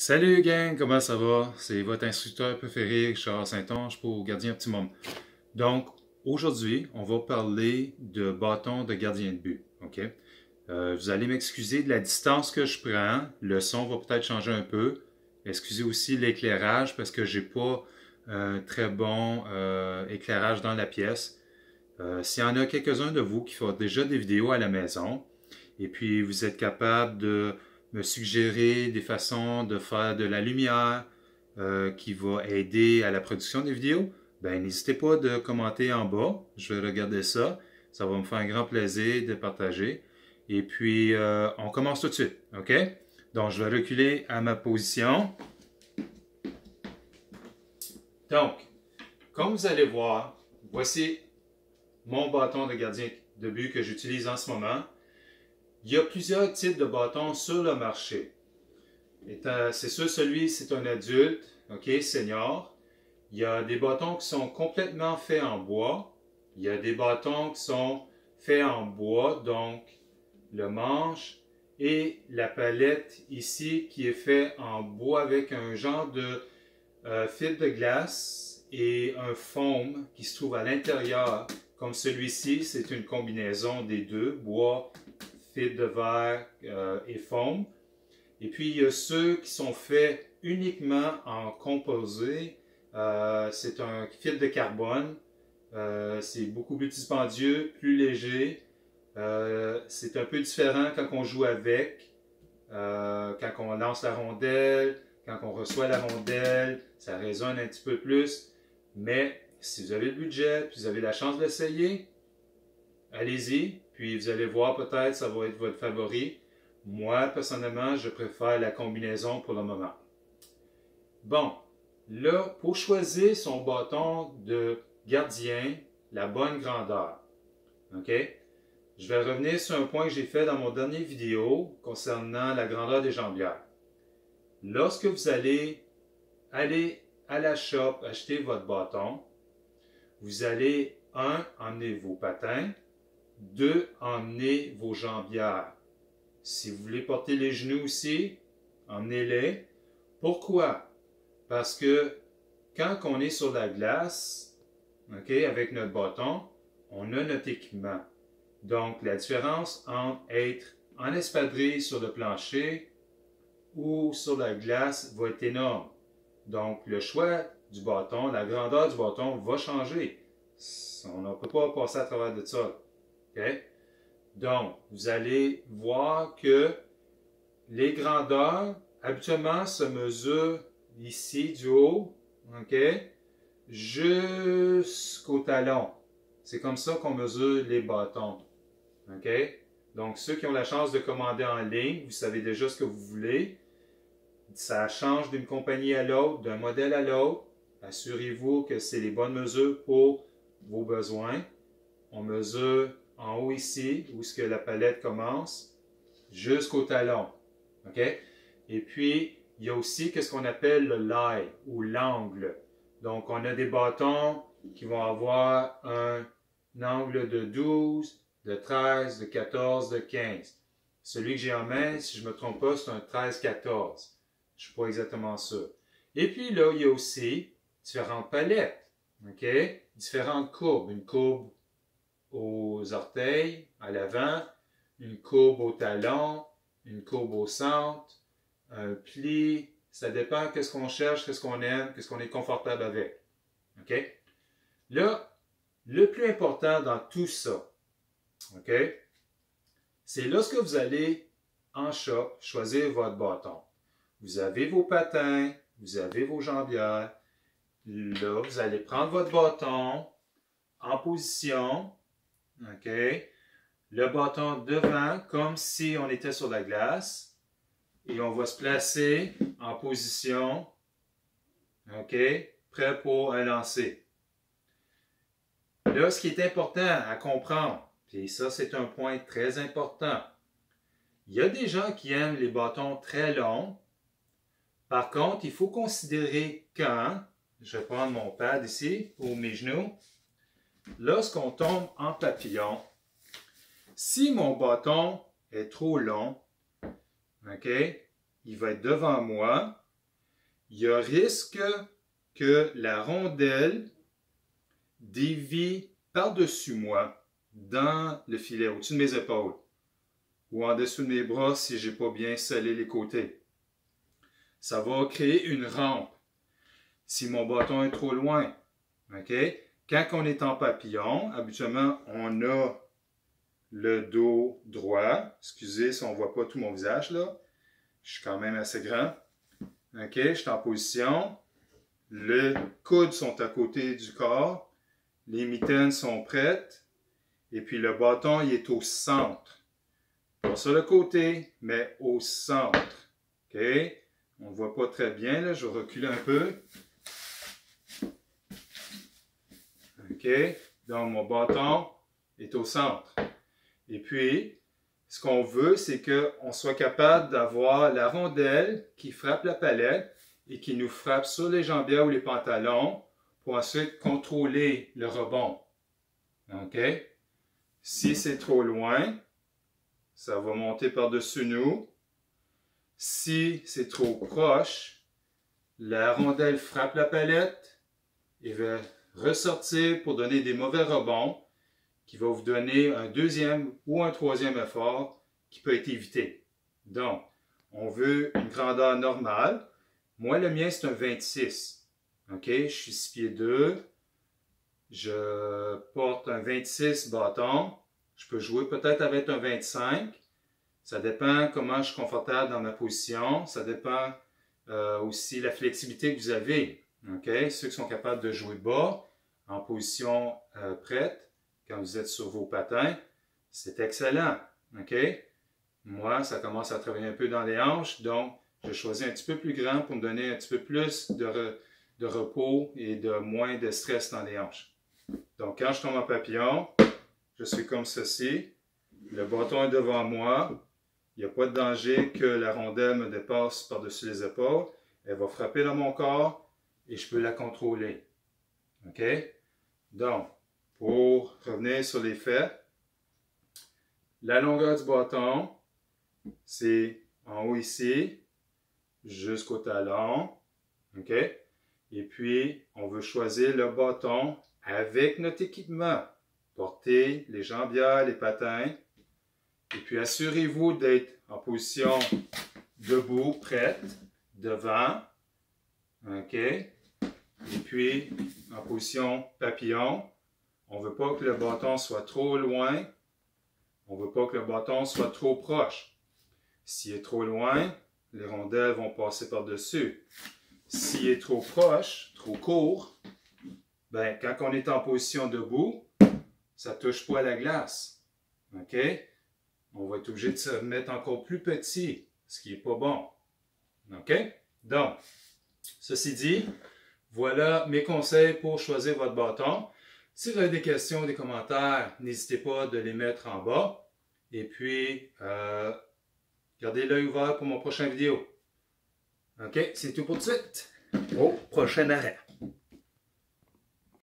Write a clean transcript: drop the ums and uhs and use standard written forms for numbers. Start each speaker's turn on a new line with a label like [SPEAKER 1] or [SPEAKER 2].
[SPEAKER 1] Salut gang, comment ça va? C'est votre instructeur préféré, Charles Saint-Onge pour Gardien Optimum. Donc, aujourd'hui, on va parler de bâton de gardien de but. OK? Vous allez m'excuser de la distance que je prends. Le son va peut-être changer un peu. Excusez aussi l'éclairage parce que j'ai pas un très bon éclairage dans la pièce. S'il y en a quelques-uns de vous qui font déjà des vidéos à la maison et puis vous êtes capable de me suggérer des façons de faire de la lumière qui va aider à la production des vidéos, ben n'hésitez pas de commenter en bas. Je vais regarder ça. Ça va me faire un grand plaisir de partager. Et puis, on commence tout de suite. OK? Donc, je vais reculer à ma position. Donc, comme vous allez voir, voici mon bâton de gardien de but que j'utilise en ce moment. Il y a plusieurs types de bâtons sur le marché. C'est sûr, celui, c'est un adulte, OK, senior. Il y a des bâtons qui sont complètement faits en bois. Il y a des bâtons qui sont faits en bois, donc le manche et la palette ici qui est fait en bois avec un genre de fil de glace et un foam qui se trouve à l'intérieur. Comme celui-ci, c'est une combinaison des deux, bois, fil de verre et foam. Et puis, il y a ceux qui sont faits uniquement en composé. C'est un fil de carbone. C'est beaucoup plus dispendieux, plus léger. C'est un peu différent quand on joue avec, quand on lance la rondelle, quand on reçoit la rondelle, ça résonne un petit peu plus. Mais si vous avez le budget, puis vous avez la chance de l'essayer, allez-y, puis vous allez voir peut-être ça va être votre favori. Moi, personnellement, je préfère la combinaison pour le moment. Bon, là, pour choisir son bâton de gardien, la bonne grandeur, OK? Je vais revenir sur un point que j'ai fait dans mon dernier vidéo concernant la grandeur des jambières. Lorsque vous allez aller à la shop acheter votre bâton, vous allez, 1, emmener vos patins, 2, emmener vos jambières. Si vous voulez porter les genoux aussi, emmenez-les. Pourquoi? Parce que quand on est sur la glace, OK, avec notre bâton, on a notre équipement. Donc, la différence entre être en espadrille sur le plancher ou sur la glace va être énorme. Donc, le choix du bâton, la grandeur du bâton va changer. On ne peut pas passer à travers de ça. OK? Donc, vous allez voir que les grandeurs, habituellement, se mesurent ici, du haut, OK, jusqu'au talon. C'est comme ça qu'on mesure les bâtons. OK? Donc, ceux qui ont la chance de commander en ligne, vous savez déjà ce que vous voulez. Ça change d'une compagnie à l'autre, d'un modèle à l'autre. Assurez-vous que c'est les bonnes mesures pour vos besoins. On mesure en haut ici, où est-ce que la palette commence, jusqu'au talon. OK? Et puis, il y a aussi ce qu'on appelle le lie ou l'angle. Donc, on a des bâtons qui vont avoir un angle de 12, de 13, de 14, de 15. Celui que j'ai en main, si je ne me trompe pas, c'est un 13-14. Je ne suis pas exactement sûr. Et puis là, il y a aussi différentes palettes. OK? Différentes courbes. Une courbe aux orteils, à l'avant, une courbe au talon, une courbe au centre, un pli. Ça dépend de ce qu'on cherche, ce qu'on aime, ce qu'on est confortable avec. OK? Là, le plus important dans tout ça, OK, c'est lorsque vous allez en shop choisir votre bâton. Vous avez vos patins, vous avez vos jambières. Là, vous allez prendre votre bâton en position. OK? Le bâton devant, comme si on était sur la glace. Et on va se placer en position. OK? Prêt pour un lancer. Là, ce qui est important à comprendre, et ça, c'est un point très important. Il y a des gens qui aiment les bâtons très longs. Par contre, il faut considérer quand, je vais prendre mon pad ici pour mes genoux, lorsqu'on tombe en papillon, si mon bâton est trop long, OK, il va être devant moi, il y a risque que la rondelle dévie par-dessus moi dans le filet, au-dessus de mes épaules ou en dessous de mes bras si je n'ai pas bien scellé les côtés. Ça va créer une rampe si mon bâton est trop loin. Okay? Quand on est en papillon, habituellement, on a le dos droit. Excusez si on ne voit pas tout mon visage là. Je suis quand même assez grand. OK, je suis en position. Les coudes sont à côté du corps. Les mitaines sont prêtes. Et puis le bâton, il est au centre. Pas sur le côté, mais au centre. OK? On ne voit pas très bien, là. Je vais reculer un peu. OK? Donc, mon bâton est au centre. Et puis, ce qu'on veut, c'est qu'on soit capable d'avoir la rondelle qui frappe la palette et qui nous frappe sur les jambières ou les pantalons pour ensuite contrôler le rebond. OK? Si c'est trop loin, ça va monter par-dessus nous. Si c'est trop proche, la rondelle frappe la palette et va ressortir pour donner des mauvais rebonds qui va vous donner un deuxième ou un troisième effort qui peut être évité. Donc, on veut une grandeur normale. Moi, le mien, c'est un 26. OK? Je suis 6 pieds 2. Je porte un 26 bâton. Je peux jouer peut-être avec un 25. Ça dépend comment je suis confortable dans ma position. Ça dépend aussi de la flexibilité que vous avez. OK? Ceux qui sont capables de jouer bas, en position prête, quand vous êtes sur vos patins, c'est excellent. OK? Moi, ça commence à travailler un peu dans les hanches, donc je choisis un petit peu plus grand pour me donner un petit peu plus de repos et de moins de stress dans les hanches. Donc, quand je tombe en papillon, je suis comme ceci. Le bâton est devant moi. Il n'y a pas de danger que la rondelle me dépasse par-dessus les épaules. Elle va frapper dans mon corps et je peux la contrôler. OK? Donc, pour revenir sur les faits, la longueur du bâton, c'est en haut ici, jusqu'au talon. OK? Et puis, on veut choisir le bâton avec notre équipement. Portez les jambières, les patins. Et puis, assurez-vous d'être en position debout, prête, devant. OK? Et puis, en position papillon. On ne veut pas que le bâton soit trop loin. On ne veut pas que le bâton soit trop proche. S'il est trop loin, les rondelles vont passer par-dessus. S'il est trop proche, trop court, ben, quand on est en position debout, ça ne touche pas à la glace. OK? On va être obligé de se mettre encore plus petit, ce qui n'est pas bon. OK? Donc, ceci dit, voilà mes conseils pour choisir votre bâton. Si vous avez des questions, des commentaires, n'hésitez pas de les mettre en bas. Et puis, gardez l'œil ouvert pour mon prochain vidéo. OK? C'est tout pour tout de suite. Au prochain arrêt.